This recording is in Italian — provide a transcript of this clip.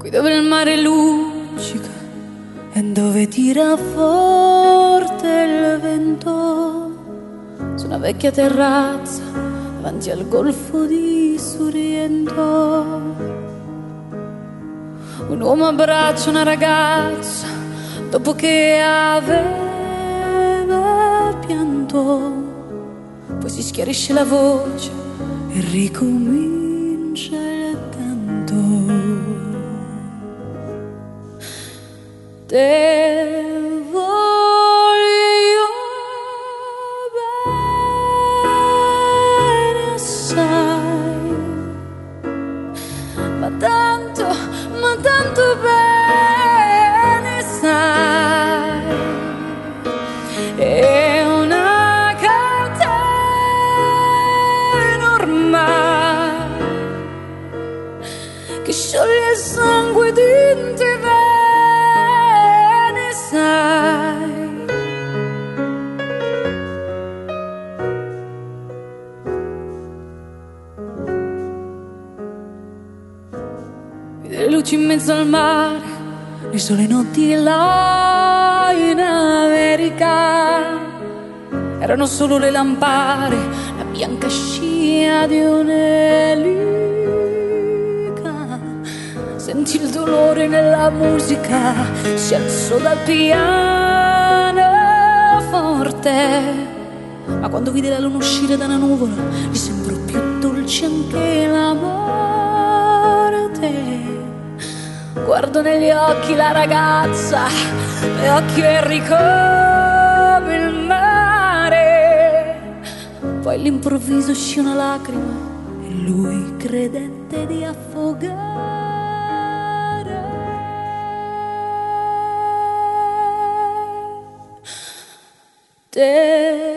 qui dove il mare luccica e dove tira forte il vento, su una vecchia terrazza davanti al golfo di Sorrento. Un uomo abbraccia una ragazza dopo che aveva pianto, poi si schiarisce la voce e ricomincia il canto. Te voglio bene assai, ma tanto bene sai, è una catena ormai che scioglie il sangue di te, bene sai. Le luci in mezzo al mare, le sole notti là in America, erano solo le lampare, la bianca scia di un'elica. Sentì il dolore nella musica, si alzò dal pianoforte, ma quando vide la luna uscire da una nuvola gli sembrò più dolce anche la morte. Guardo negli occhi la ragazza, le occhi verdi come il mare. Poi all'improvviso uscì una lacrima e lui credette di affogare. Te